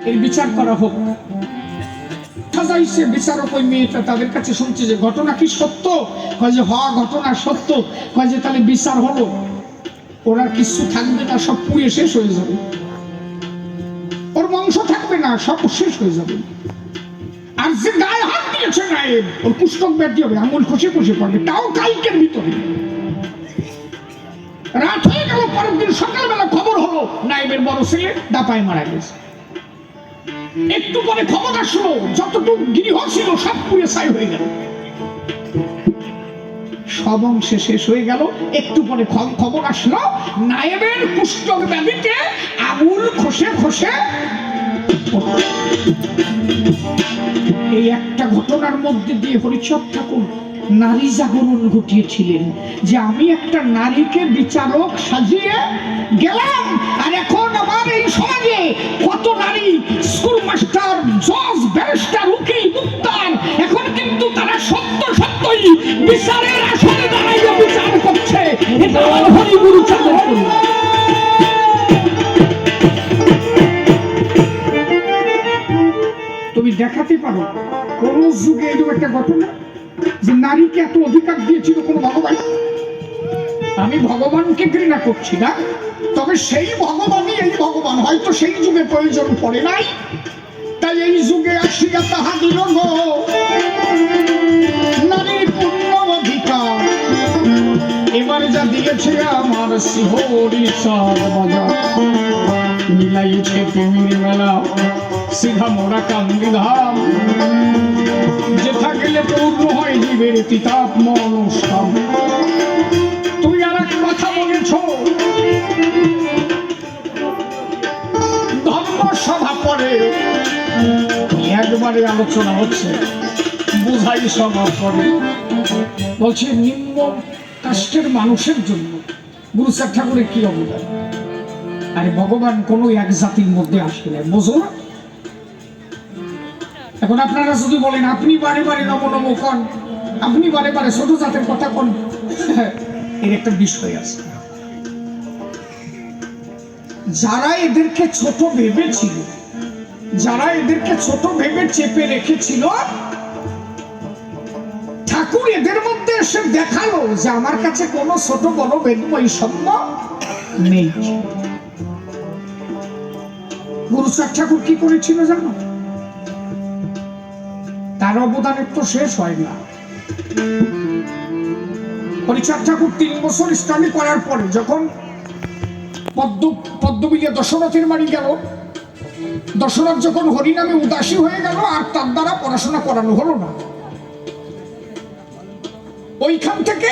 এর বিচার করা হোক। সাজাইছে বিচারক ওই মেয়েটা, তাদের কাছে শুনছে যে ঘটনা কি সত্য? কয় যে হ্যাঁ ঘটনা সত্য। কয় যে তাহলে বিচার হলো, ওরা কিছু থাকবে না, সব পুড়ে শেষ হয়ে যাবে, ওর বংশ থাকবে না, সব শেষ হয়ে যাবে। আর যে গায়ে হাত দিয়েছে নায়েব, ওর পুস্তক ব্যাধি হবে, আঙুল খসে খসে পড়বে, তাও কালকের ভিতরে। রাত হয়ে গেল, পরের দিন সকালবেলা খবর হলো নায়েবের বড় ছেলে দাপায় মারা গেছে। একটু পরে খবর আসলো যতটুকু গৃহ ছিল সব পুড়ে ছাই হয়ে গেল, সব অংশে শেষ হয়ে গেল। একটু পরে খবর আসলো নায়েবের পুস্তক ব্যাধিতে আঙুল খসে খসে। এই একটা ঘটনার মধ্যে দিয়ে হরিচাঁদ ঠাকুর নারী জাগরণ ঘটিয়েছিলেন, যে আমি একটা নারীকে বিচারক সাজিয়ে গেলাম। আর এখন আমার এই সমাজে কত নারী স্কুল মাস্টার, জজ, ব্যারিস্টার, উকিল, মুক্তার, এখন কিন্তু তারা সত্য সত্যই বিচারের আসনে দাঁড়াইয়া বিচার করছে। এটা আমার হরি গুরুচাঁদের কন্যা। তুমি দেখাতে পারো কোন যুগে এরকম একটা ঘটনা যে নারীকে এত অধিকার দিয়েছিল কোন ভগবান? আমি ভগবানকে ঘৃণা করছি না, তবে সেই ভগবানই এই ভগবান, হয়তো সেই যুগে প্রয়োজন পড়ে নাই, তাই এই যুগে আসিয়া তাহা দিল গো নারীর পূর্ণ অধিকার। এবার যা দিয়েছে আমার শিহরি সর্বদা, মিলাইছে প্রেমের মেলা সিধা মোরা কান্দি ধাম। যেথা গেলে পূর্ণ হয় জীবের তিতাপ মনস্কাম। তুমি আর এক কথা বলেছ, ধর্মসভা পরে একবারে আলোচনা হচ্ছে, বুঝাই সভা পরে বলছে নিম্ন কাষ্টের মানুষের জন্য গুরুচাঁদ ঠাকুরের কি অবদান। আরে ভগবান কোন এক জাতির মধ্যে আসলে বোঝো না। এখন আপনারা যদি বলেন আপনি বারে বারে নম নম কন, আপনি বারে বারে ছোট জাতের কথা কন, এর একটা বিষয় আছে। যারা এদেরকে ছোট ভেবেছিল, যারা এদেরকে ছোট ভেবে চেপে রেখেছিল, ঠাকুর এদের মধ্যে এসে দেখালো যে আমার কাছে কোনো ছোট বড় বৈষম্য নেই। গুরুচাঁদ ঠাকুর কি করেছিল জানো? তার অবদানের তো শেষ হয় না। হরিচাঁদ ঠাকুর 3 বছর ইসলামি করার পরে যখন পদ্মবিলে দশরথের বাড়ি গেল, দশরথ যখন হরিনামে উদাসী হয়ে গেল, আর তার দ্বারা পড়াশোনা করানো হলো না, ওইখান থেকে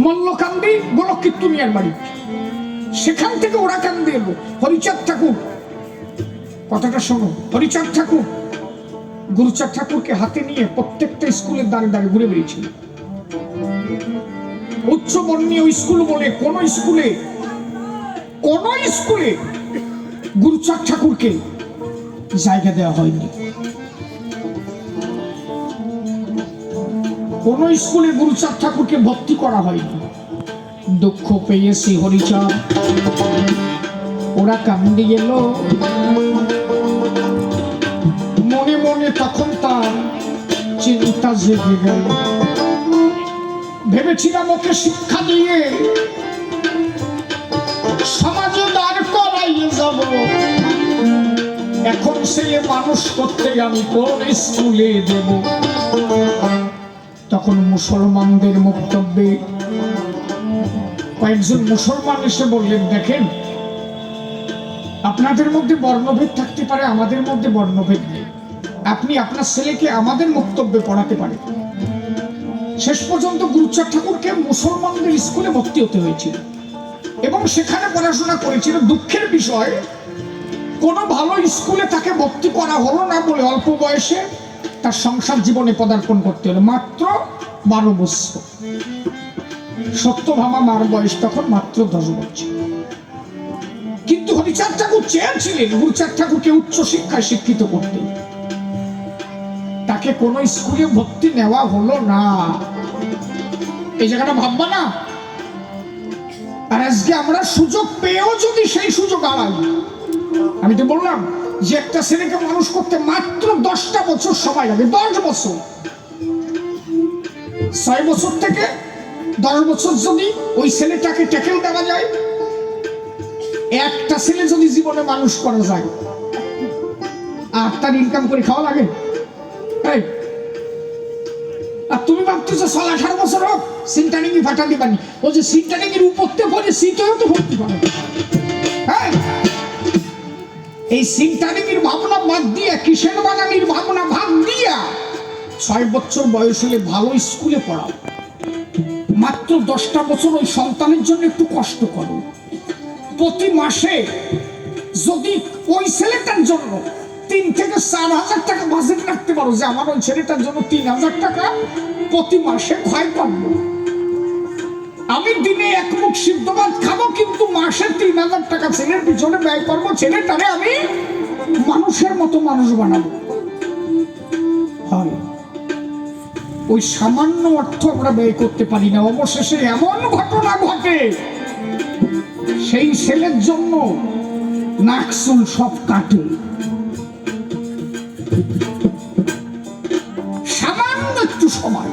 মল্লকান্দি গোলক কীর্তনিয়ার বাড়ি, সেখান থেকে ওরা কান্দি এলো। হরিচাঁদ ঠাকুর, কথাটা শোনো, হরিচাঁদ ঠাকুর গুরুচাঁদ ঠাকুরকে হাতে নিয়ে প্রত্যেকটা স্কুলের দ্বারে দ্বারে ঘুরে বেরিয়েছিল। উচ্চ বর্ণীয় স্কুল বলে কোন স্কুলে গুরুচাঁদ ঠাকুরকে জায়গা দেওয়া হয়নি। কোন স্কুলে গুরুচাঁদ ঠাকুরকে ভর্তি করা হয়নি। দুঃখ পেয়েছি হরিচাঁদ, ওরা কান্দি এলো। মনে মনে তখন তার চিন্তা জেগে গেল, ভেবেছিলাম ওকে শিক্ষা দিয়ে সমাজে দাঁড় করাইয়ে যাব, এখন ছেলে মানুষ করতে আমি কোন স্কুলে দেব? তখন মুসলমানদের বক্তব্যে কয়েকজন মুসলমান এসে বললেন, দেখেন আপনাদের মধ্যে বর্ণভেদ থাকতে পারে, আমাদের মধ্যে বর্ণভেদ নেই, আপনি আপনার ছেলেকে আমাদের বক্তব্যে পড়াতে পারেন। শেষ পর্যন্ত গুরুচাঁদ ঠাকুরকে মুসলমানদের স্কুলে ভর্তি হতে হয়েছিল এবং সেখানে পড়াশোনা করেছিল। দুঃখের বিষয়, কোনো ভালো স্কুলে তাকে ভর্তি করা হলো না বলে অল্প বয়সে তার সংসার জীবনে পদার্পণ করতে হলো। মাত্র 12 বছর। সত্যভামা মার বয়স তখন মাত্র 10 বছর। কিন্তু হরিচাঁদ ঠাকুর চেয়েছিলেন গুরুচাঁদ ঠাকুরকে উচ্চ শিক্ষায় শিক্ষিত করতে, তাকে কোন স্কুলে ভর্তি নেওয়া হলো না। এই জায়গাটা ভাববা না। আর আজকে আমরা সুযোগ পেয়েও যদি সেই সুযোগ হারাই, আমি তো বললাম যে একটা ছেলেকে মানুষ করতে মাত্র 10টা বছর সময় লাগে, 10 বছর। 6 বছর থেকে 10 বছর যদি ওই ছেলেটাকে ট্যাকেল দেওয়া যায়, একটা ছেলে যদি জীবনে মানুষ করা যায়, আর তার ইনকাম করে খাওয়া লাগে। আর তুমি ভাবতেছো 18 বছর হোক সিনটানিংই ফাটা দিবানি, ও যে সিনটানিংয়ের উপরতে পড়ে সিটেও তো ভর্তি করে। হ্যাঁ, এই সিনটানিংয়ের ভাবনা বাদ দিয়া, কিসের বানানির ভাবনা বাদ দিয়া 6 বছর বয়স হলে ভালো স্কুলে পড়াও। মাত্র 10টা বছর ওই সন্তানের জন্য একটু কষ্ট করো। প্রতি মাসে যদি ওই ছেলেটার জন্য 3 থেকে 4 হাজার টাকা বাজেট রাখতে পারো, যে আমার ওই ছেলেটার জন্য 3000 টাকা প্রতি মাসে ক্ষয় করবো, আমি দিনে 1 মুখ সিদ্ধ ভাত খাবো, কিন্তু মাসে 3000 টাকা ছেলের পিছনে ব্যয় করবো, ছেলেটারে আমি মানুষের মতো মানুষ বানাবো। হয় ওই সামান্য অর্থ আমরা ব্যয় করতে পারি না, অবশেষে এমন ঘটনা ঘটে সেই ছেলের জন্য নাকসুল সব কাটে। সামান্য একটু সময়,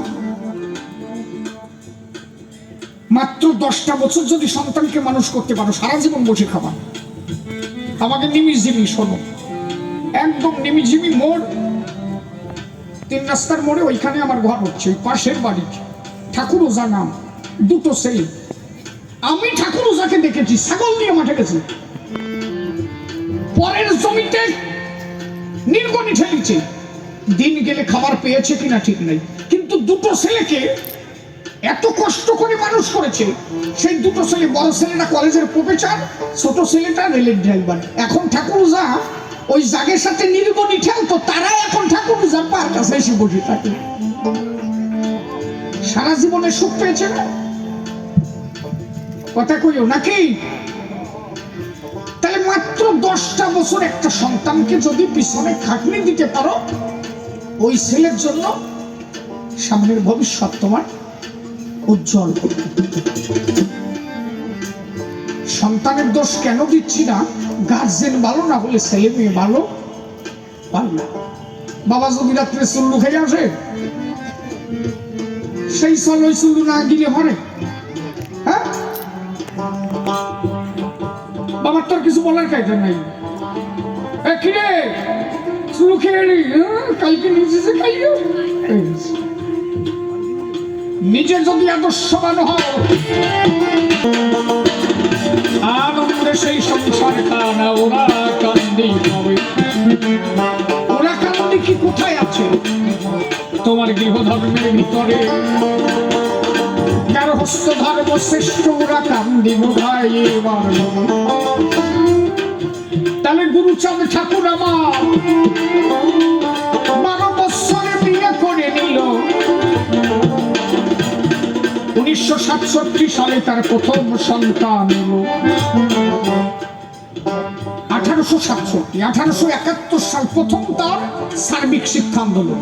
মাত্র 10টা বছর যদি সন্তানকে মানুষ করতে পারো, সারা জীবন বসে খাবা। আমাকে নিমিজিমি শোনো, একদম নিমিজিমি মোড়, 3 রাস্তার মোড়ে, ওইখানে আমার ঘর হচ্ছে, ওই পাশের বাড়ি ঠাকুরোজা নাম, 2টো ছেলে। আমি ঠাকুরোজাকে দেখেছি ছাগল নিয়ে মাঠে গেছি, পরের জমিতে নির্গনি ঠেলিছে, দিন গেলে খাবার পেয়েছে কিনা ঠিক নাই, কিন্তু 2টো ছেলেকে এত কষ্ট করে মানুষ করেছে। সেই 2টো ছেলে, বড় ছেলেটা কলেজের প্রফেসর, ছোট ছেলেটা রেলের ড্রাইভার। এখন ঠাকুরোজা ওই জাগের সাথে নির্গনি ঠেলতো, তারা এখন ঠাকুরোজা পার কাছে এসে বসে থাকে। সারা জীবনে সুখ পেয়েছে না? কথা কইও নাকি? তাহলে মাত্র 10টা বছর একটা সন্তানকে যদি পিছনে খাটনি দিতে পারো, ওই ছেলের জন্য সামনের ভবিষ্যৎ তোমার উজ্জ্বল। সন্তানের দোষ কেন দিচ্ছি না? গার্জেন ভালো না হলে ছেলে মেয়ে ভালো পারে না। বাবা যদি রাত্রে চুল্লু খেয়ে আসে, সেই চল ওই চুল্লু না গিলে হরে। হ্যাঁ, বাবার তোর কিছু বলার কায়দা নাই। কিরে চুল্লু খেয়ে এলি, কালকে নিজে খাইও। নিজে যদি আদর্শবান হয়, আনন্দে সেই সংসার কানা ওরা কান্দি হবে। ওরা কান্দি কি কোথায় আছে? তোমার গৃহধর্মের ভিতরে কারো হস্ত ধর্ম শ্রেষ্ঠ, ওরা কান্দি বোধায় এবার। তাহলে গুরুচাঁদ ঠাকুর আমার 12 বছরে বিয়ে করে নিল। 1967 সালে তার প্রথম সন্তান হলো। 1867, 1871 সাল প্রথম তার সার্বিক শিক্ষা আন্দোলন।